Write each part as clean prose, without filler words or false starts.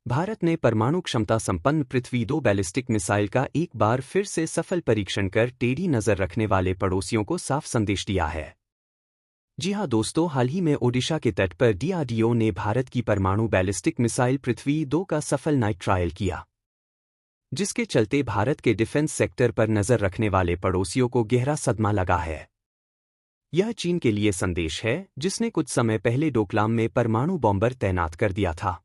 भारत ने परमाणु क्षमता संपन्न पृथ्वी 2 बैलिस्टिक मिसाइल का एक बार फिर से सफल परीक्षण कर टेढ़ी नजर रखने वाले पड़ोसियों को साफ संदेश दिया है। जी हां दोस्तों, हाल ही में ओडिशा के तट पर डीआरडीओ ने भारत की परमाणु बैलिस्टिक मिसाइल पृथ्वी 2 का सफल नाइट ट्रायल किया, जिसके चलते भारत के डिफेंस सेक्टर पर नजर रखने वाले पड़ोसियों को गहरा सदमा लगा है। यह चीन के लिए संदेश है, जिसने कुछ समय पहले डोकलाम में परमाणु बॉम्बर तैनात कर दिया था।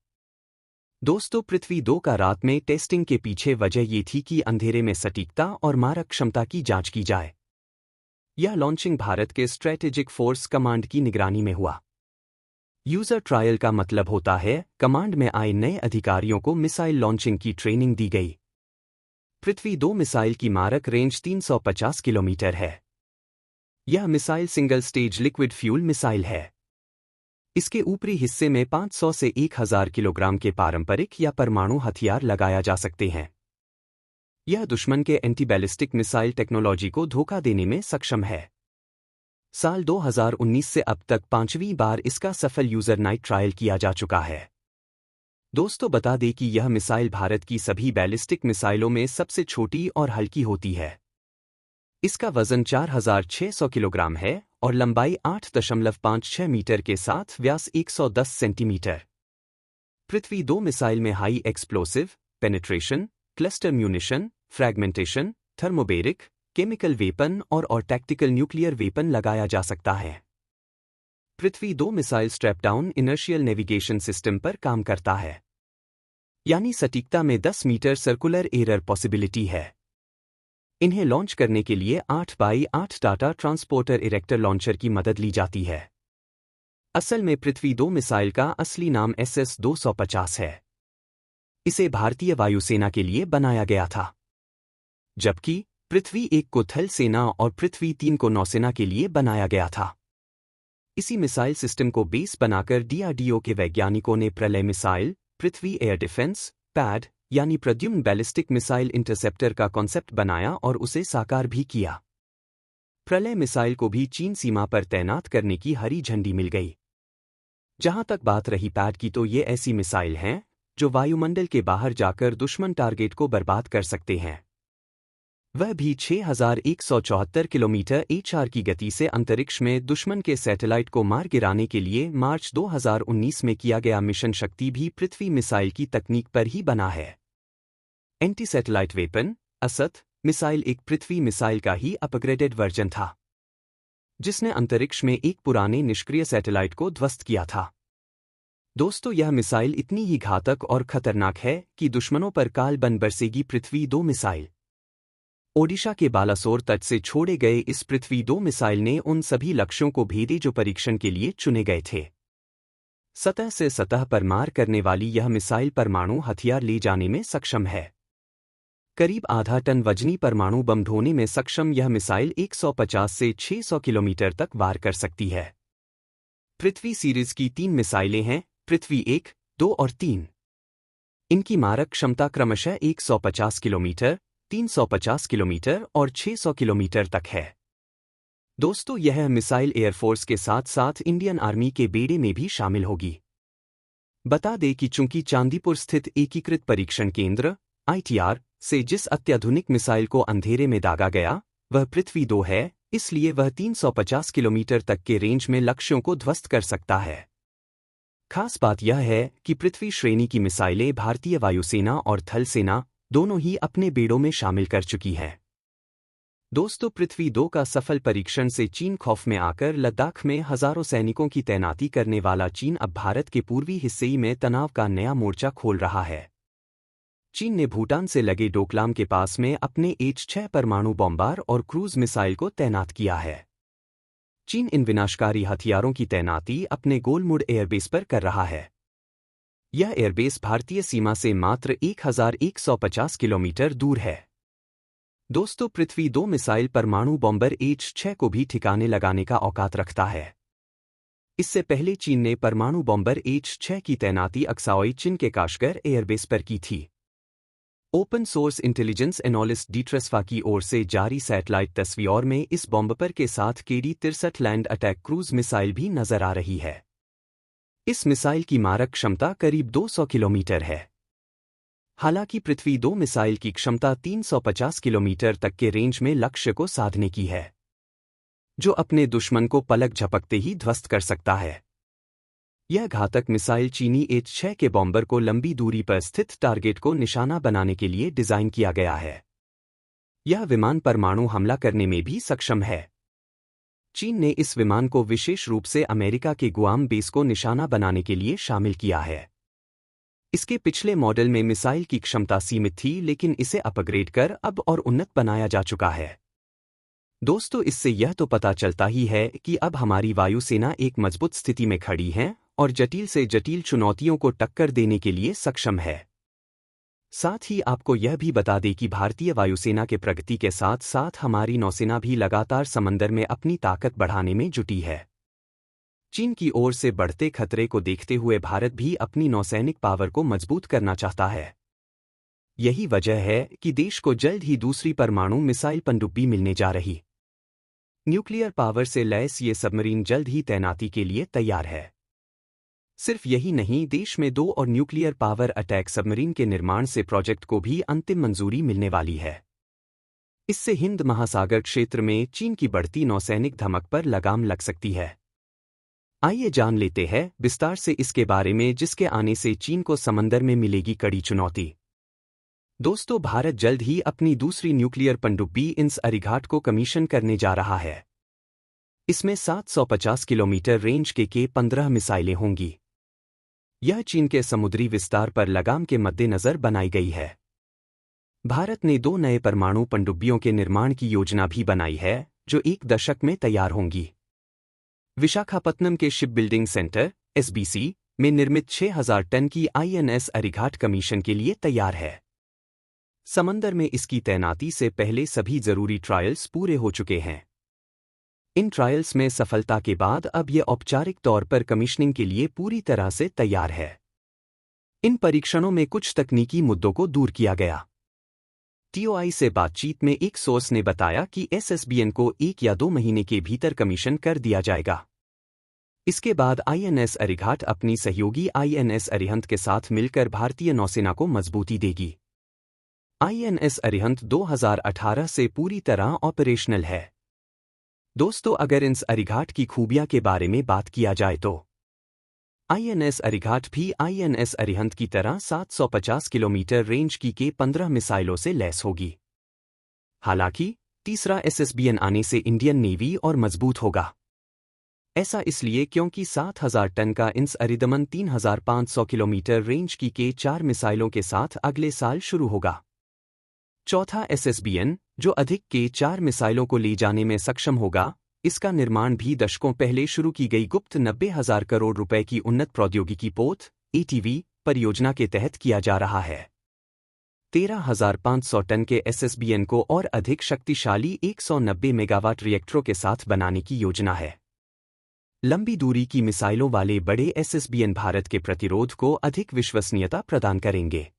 दोस्तों, पृथ्वी 2 का रात में टेस्टिंग के पीछे वजह ये थी कि अंधेरे में सटीकता और मारक क्षमता की जांच की जाए। यह लॉन्चिंग भारत के स्ट्रेटेजिक फोर्स कमांड की निगरानी में हुआ। यूजर ट्रायल का मतलब होता है कमांड में आए नए अधिकारियों को मिसाइल लॉन्चिंग की ट्रेनिंग दी गई। पृथ्वी 2 मिसाइल की मारक रेंज 350 किलोमीटर है। यह missile single stage liquid fuel missile है। इसके ऊपरी हिस्से में 500 से 1000 किलोग्राम के पारंपरिक या परमाणु हथियार लगाया जा सकते हैं। यह दुश्मन के एंटी बैलिस्टिक मिसाइल टेक्नोलॉजी को धोखा देने में सक्षम है। साल 2019 से अब तक 5वीं बार इसका सफल यूजर नाइट ट्रायल किया जा चुका है। दोस्तों, बता दें कि यह मिसाइल भारत की सभी बैलिस्टिक मिसाइलों में सबसे छोटी और हल्की होती है। इसका वजन 4600 किलोग्राम है और लंबाई 8.56 मीटर के साथ व्यास 110 सेंटीमीटर। पृथ्वी 2 मिसाइल में high explosive, penetration, cluster munition, fragmentation, thermobaric, chemical weapon और टैक्टिकल न्यूक्लियर वेपन लगाया जा सकता है। पृथ्वी 2 मिसाइल स्ट्रैपडाउन इनर्शियल नेविगेशन सिस्टम पर काम करता है, यानी सटीकता में 10 मीटर सर्कुलर एरर पॉसिबिलिटी है। इन्हें लॉन्च करने के लिए 8x8 Tata transporter erector launcher की मदद ली जाती है। असल में पृथ्वी 2 मिसाइल का असली नाम SS-250 है। इसे भारतीय वायुसेना के लिए बनाया गया था, जबकि पृथ्वी 1 को थल सेना और पृथ्वी 3 को नौसेना के लिए बनाया गया था। इसी मिसाइल सिस्टम को बेस बनाकर डीआरडीओ के वैज्ञानिकों ने प्रलय मिसाइल, पृथ्वी एयर डिफेंस पैड यानी प्रद्युम्न बैलिस्टिक मिसाइल इंटरसेप्टर का कॉन्सेप्ट बनाया और उसे साकार भी किया। प्रलय मिसाइल को भी चीन सीमा पर तैनात करने की हरी झंडी मिल गई। जहां तक बात रही पैड की, तो ये ऐसी मिसाइल हैं जो वायुमंडल के बाहर जाकर दुश्मन टारगेट को बर्बाद कर सकते हैं, वह भी 6174 किलोमीटर HR की गति से अंतरिक्ष में। दुश्मन के सैटेलाइट को मार गिराने के लिए मार्च 2019 में किया गया मिशन शक्ति भी पृथ्वी मिसाइल की तकनीक पर ही बना है। एंटी सैटेलाइट वेपन असत मिसाइल एक पृथ्वी मिसाइल का ही अपग्रेडेड वर्जन था, जिसने अंतरिक्ष में एक पुराने निष्क्रिय सैटेलाइट को ध्वस्त किया था। दोस्तों, यह मिसाइल इतनी ही घातक और खतरनाक है कि दुश्मनों पर काल बन बरसेगी। पृथ्वी 2 मिसाइल ओडिशा के बालासोर तट से छोड़े गए इस पृथ्वी 2 मिसाइल ने उन सभी लक्ष्यों को भेदे जो परीक्षण के लिए चुने गए थे। सतह से सतह पर मार करने वाली यह मिसाइल परमाणु हथियार ले जाने में सक्षम है। करीब आधा टन वजनी परमाणु बम ढोने में सक्षम यह मिसाइल 150 से 600 किलोमीटर तक वार कर सकती है। पृथ्वी सीरीज की 3 मिसाइलें हैं, पृथ्वी 1, 2 और 3। इनकी मारक क्षमता क्रमशः 150 किलोमीटर, 350 किलोमीटर और 600 किलोमीटर तक है। दोस्तों, यह मिसाइल एयरफोर्स के साथ साथ इंडियन आर्मी के बेड़े में भी शामिल होगी। बता दें कि चूंकि चांदीपुर स्थित एकीकृत परीक्षण केंद्र ITR से जिस अत्याधुनिक मिसाइल को अंधेरे में दागा गया वह पृथ्वी 2 है, इसलिए वह 350 किलोमीटर तक के रेंज में लक्ष्यों को ध्वस्त कर सकता है। खास बात यह है कि पृथ्वी श्रेणी की मिसाइलें भारतीय वायुसेना और थल सेना दोनों ही अपने बेड़ों में शामिल कर चुकी हैं। दोस्तों, पृथ्वी 2 का सफल परीक्षण से चीन खौफ में आकर लद्दाख में हजारों सैनिकों की तैनाती करने वाला चीन अब भारत के पूर्वी हिस्से में तनाव का नया मोर्चा खोल रहा है। चीन ने भूटान से लगे डोकलाम के पास में अपने H-6 परमाणु बॉम्बार और क्रूज मिसाइल को तैनात किया है। चीन इन विनाशकारी हथियारों की तैनाती अपने गोलमुड़ एयरबेस पर कर रहा है। यह एयरबेस भारतीय सीमा से मात्र 1150 किलोमीटर दूर है। दोस्तों, पृथ्वी 2 मिसाइल परमाणु बॉम्बर H-6 को भी ठिकाने लगाने का औकात रखता है। इससे पहले चीन ने परमाणु बॉम्बर H-6 की तैनाती अक्साओई चीन के काशगर एयरबेस पर की थी। ओपन सोर्स इंटेलिजेंस एनालिस्ट डीट्रेसफा की ओर से जारी सैटेलाइट तस्वीरों में इस बॉम्बर के साथ KD-63 land attack cruise missile भी नजर आ रही है। इस मिसाइल की मारक क्षमता करीब 200 किलोमीटर है। हालांकि पृथ्वी 2 मिसाइल की क्षमता 350 किलोमीटर तक के रेंज में लक्ष्य को साधने की है, जो अपने दुश्मन को पलक झपकते ही ध्वस्त कर सकता है। यह घातक मिसाइल चीनी H-6 के बॉम्बर को लंबी दूरी पर स्थित टारगेट को निशाना बनाने के लिए डिजाइन किया गया है। यह विमान परमाणु हमला करने में भी सक्षम है। चीन ने इस विमान को विशेष रूप से अमेरिका के गुआम बेस को निशाना बनाने के लिए शामिल किया है। इसके पिछले मॉडल में मिसाइल की क्षमता सीमित थी, लेकिन इसे अपग्रेड कर अब और उन्नत बनाया जा चुका है। दोस्तों, इससे यह तो पता चलता ही है कि अब हमारी वायुसेना एक मजबूत स्थिति में खड़ी है और जटिल से जटिल चुनौतियों को टक्कर देने के लिए सक्षम है। साथ ही आपको यह भी बता दें कि भारतीय वायुसेना के प्रगति के साथ साथ हमारी नौसेना भी लगातार समंदर में अपनी ताकत बढ़ाने में जुटी है। चीन की ओर से बढ़ते खतरे को देखते हुए भारत भी अपनी नौसैनिक पावर को मजबूत करना चाहता है। यही वजह है कि देश को जल्द ही दूसरी परमाणु मिसाइल पनडुब्बी मिलने जा रही। न्यूक्लियर पावर से लैस ये सबमरीन जल्द ही तैनाती के लिए तैयार है। सिर्फ यही नहीं, देश में 2 और न्यूक्लियर पावर अटैक सबमरीन के निर्माण से प्रोजेक्ट को भी अंतिम मंजूरी मिलने वाली है। इससे हिंद महासागर क्षेत्र में चीन की बढ़ती नौसैनिक धमक पर लगाम लग सकती है। आइए जान लेते हैं विस्तार से इसके बारे में, जिसके आने से चीन को समंदर में मिलेगी कड़ी चुनौती। दोस्तों, भारत जल्द ही अपनी दूसरी न्यूक्लियर पनडुब्बी इंस अरिघाट को कमीशन करने जा रहा है। इसमें 750 किलोमीटर रेंज के K-15 मिसाइलें होंगी। यह चीन के समुद्री विस्तार पर लगाम के मद्देनजर बनाई गई है। भारत ने 2 नए परमाणु पनडुब्बियों के निर्माण की योजना भी बनाई है, जो 1 दशक में तैयार होंगी। विशाखापत्तनम के शिप बिल्डिंग सेंटर (SBC) में निर्मित 6000 टन की INS अरिघाट कमीशन के लिए तैयार है। समंदर में इसकी तैनाती से पहले सभी जरूरी ट्रायल्स पूरे हो चुके हैं। इन ट्रायल्स में सफलता के बाद अब यह औपचारिक तौर पर कमीशनिंग के लिए पूरी तरह से तैयार है। इन परीक्षणों में कुछ तकनीकी मुद्दों को दूर किया गया। TOI से बातचीत में एक सोर्स ने बताया कि SSBN को 1 या 2 महीने के भीतर कमीशन कर दिया जाएगा। इसके बाद INS अरिघाट अपनी सहयोगी INS अरिहंत के साथ मिलकर भारतीय नौसेना को मजबूती देगी। INS अरिहंत 2018 से पूरी तरह ऑपरेशनल है। दोस्तों, अगर इंस अरिघाट की खूबियां के बारे में बात किया जाए तो INS अरिघाट भी INS अरिहंत की तरह 750 किलोमीटर रेंज की K-15 मिसाइलों से लैस होगी। हालांकि तीसरा SSBN आने से इंडियन नेवी और मजबूत होगा। ऐसा इसलिए क्योंकि 7000 टन का इंस अरिदमन 3500 किलोमीटर रेंज की K-4 मिसाइलों के साथ अगले साल शुरू होगा। चौथा SSBN, जो अधिक K-4 मिसाइलों को ले जाने में सक्षम होगा, इसका निर्माण भी दशकों पहले शुरू की गई गुप्त 90,000 करोड़ रुपए की उन्नत प्रौद्योगिकी पोत (ATV) परियोजना के तहत किया जा रहा है। 13,500 टन के SSBN को और अधिक शक्तिशाली 190 मेगावाट रिएक्टरों के साथ बनाने की योजना है। लंबी दूरी की मिसाइलों वाले बड़े SSBN भारत के प्रतिरोध को अधिक विश्वसनीयता प्रदान करेंगे।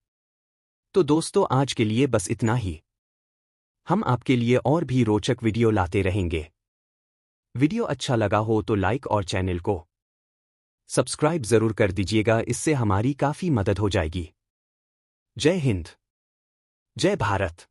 तो दोस्तों, आज के लिए बस इतना ही। हम आपके लिए और भी रोचक वीडियो लाते रहेंगे। वीडियो अच्छा लगा हो तो लाइक और चैनल को सब्सक्राइब जरूर कर दीजिएगा, इससे हमारी काफी मदद हो जाएगी। जय हिंद, जय भारत।